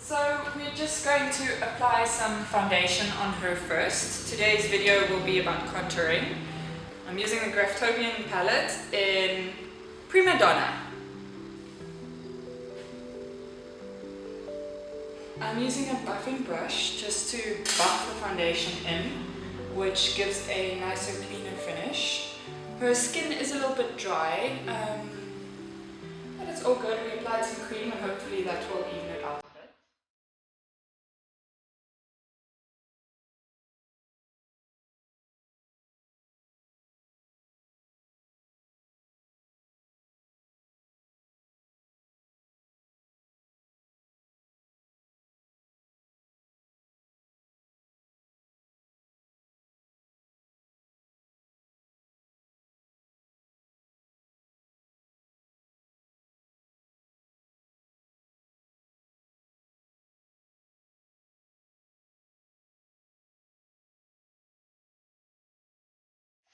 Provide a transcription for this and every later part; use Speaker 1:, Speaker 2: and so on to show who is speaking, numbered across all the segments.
Speaker 1: So we're just going to apply some foundation on her first. Today's video will be about contouring. I'm using the Graftobian palette in Primadonna. I'm using a buffing brush just to buff the foundation in, which gives a nicer, cleaner finish. Her skin is a little bit dry, but it's all good. We applied some cream and hopefully that will even it out a bit.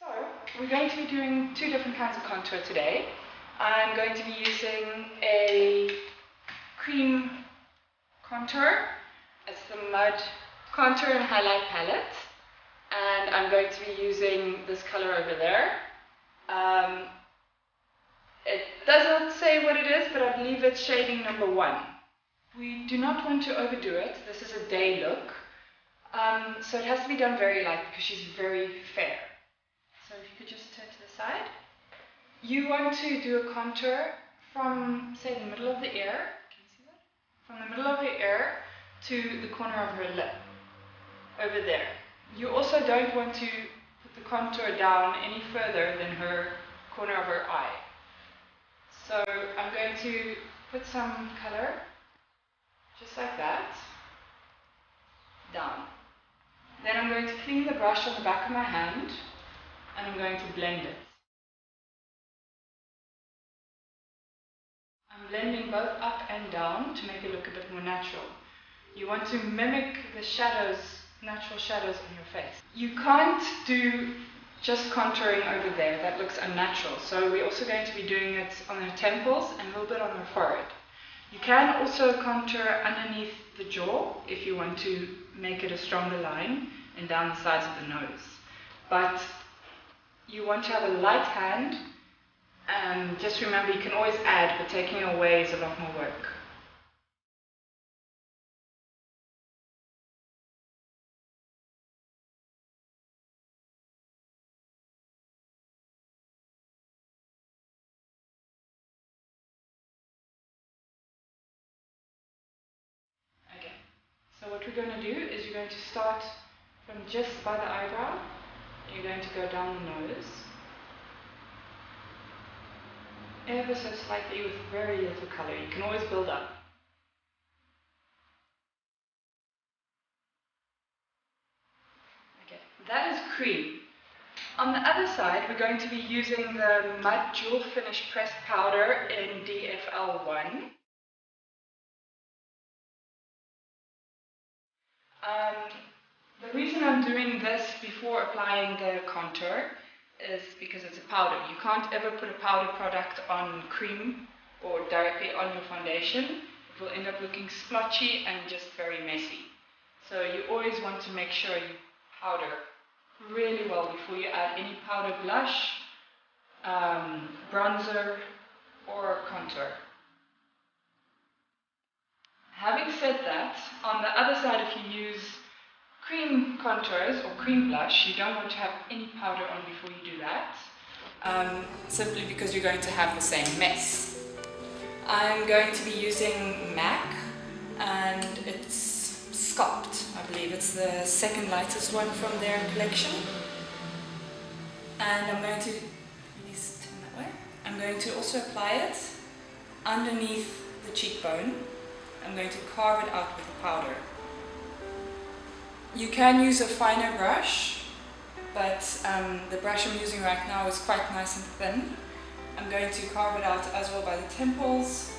Speaker 1: So, we're going to be doing two different kinds of contour today. I'm going to be using a cream contour. It's the MUD Contour and Highlight Palette. And I'm going to be using this color over there. It doesn't say what it is, but I believe it's shading number 1. We do not want to overdo it. This is a day look. So it has to be done very light because she's very fair. So if you could just turn to the side. You want to do a contour from, say, the middle of the ear. Can you see that? From the middle of the ear to the corner of her lip. Over there. You also don't want to put the contour down any further than her corner of her eye. So I'm going to put some color, just like that, down. Then I'm going to clean the brush on the back of my hand. And I'm going to blend it. I'm blending both up and down to make it look a bit more natural. You want to mimic the shadows, natural shadows on your face. You can't do just contouring over there, that looks unnatural. So we're also going to be doing it on her temples and a little bit on her forehead. You can also contour underneath the jaw if you want to make it a stronger line and down the sides of the nose. But you want to have a light hand, and just remember you can always add, but taking away is a lot more work. Okay, so what we're going to do is you're going to start from just by the eyebrow, and you're going to go down the nose. Ever so slightly with very little color. You can always build up. Okay, that is cream. On the other side, we're going to be using the MUD Jewel Finish Pressed Powder in DFL1. The reason I'm doing this before applying the contour is because it's a powder. You can't ever put a powder product on cream or directly on your foundation. It will end up looking splotchy and just very messy. So you always want to make sure you powder really well before you add any powder blush, bronzer or contour. Having said that, on the other side, if you use cream contours or cream blush, you don't want to have any powder on before you do that, simply because you're going to have the same mess. I'm going to be using MAC, and it's Sculpt. I believe it's the second lightest one from their collection. And I'm going to, please turn that way. I'm going to also apply it underneath the cheekbone. I'm going to carve it out with the powder. You can use a finer brush, but the brush I'm using right now is quite nice and thin. I'm going to carve it out as well by the temples,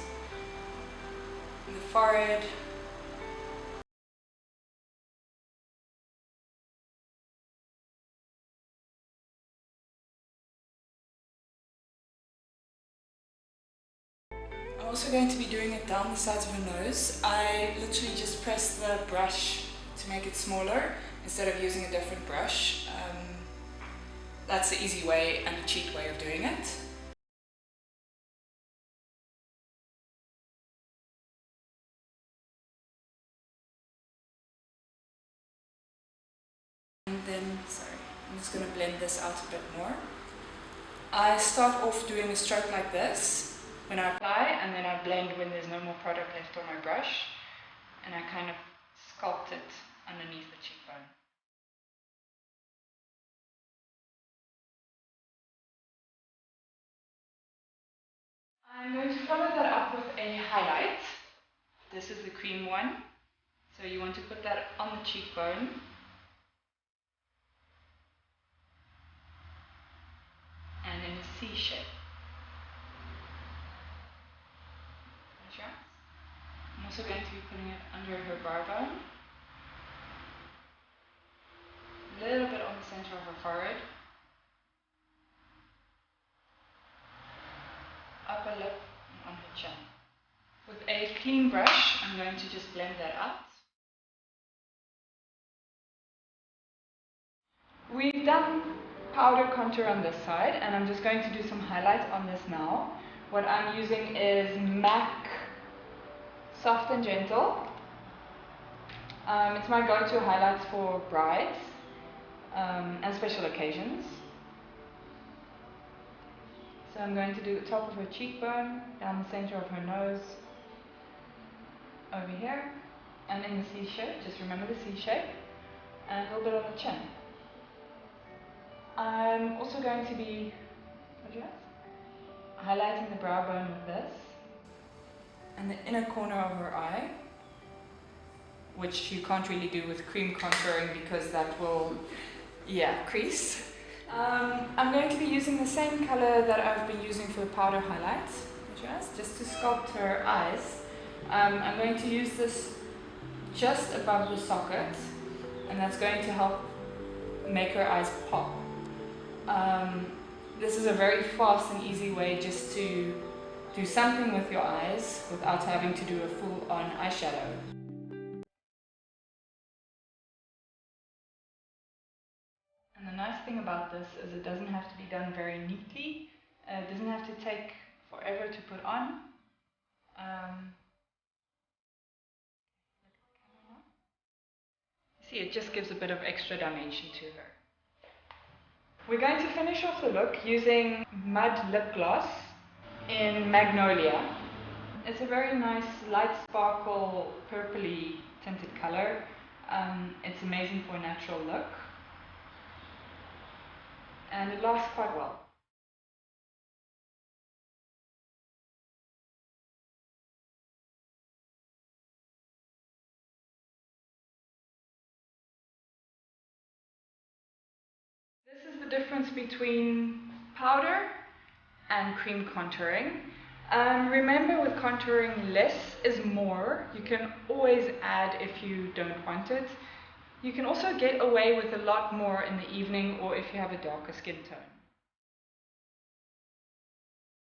Speaker 1: the forehead. Also going to be doing it down the sides of her nose. I literally just press the brush to make it smaller instead of using a different brush. That's the easy way and the cheat way of doing it. And then, sorry, I'm just going to blend this out a bit more. I start off doing a stroke like this when I apply, and then I blend when there's no more product left on my brush, and I kind of sculpt it underneath the cheekbone. I'm going to follow that up with a highlight. This is the cream one. So you want to put that on the cheekbone. And in a C shape. I'm also going to be putting it under her brow bone. A little bit on the center of her forehead. Upper lip and on her chin. With a clean brush, I'm going to just blend that out. We've done powder contour on this side, and I'm just going to do some highlights on this now. What I'm using is MAC Soft and Gentle. It's my go-to highlights for brides and special occasions. So I'm going to do the top of her cheekbone, down the center of her nose, over here, and in the C shape, just remember the C shape, and a little bit on the chin. I'm also going to be highlighting the brow bone with this, and the inner corner of her eye, which you can't really do with cream contouring because that will, crease. I'm going to be using the same color that I've been using for the powder highlights, just to sculpt her eyes. I'm going to use this just above the socket, and that's going to help make her eyes pop. This is a very fast and easy way just to do something with your eyes without having to do a full-on eyeshadow. And the nice thing about this is it doesn't have to be done very neatly. It doesn't have to take forever to put on. See, it just gives a bit of extra dimension to her. We're going to finish off the look using MUD lip gloss in Magnolia. It's a very nice light sparkle purpley tinted color. It's amazing for a natural look. And it lasts quite well. This is the difference between powder and cream contouring. Remember, with contouring, less is more. You can always add if you don't want it. You can also get away with a lot more in the evening or if you have a darker skin tone.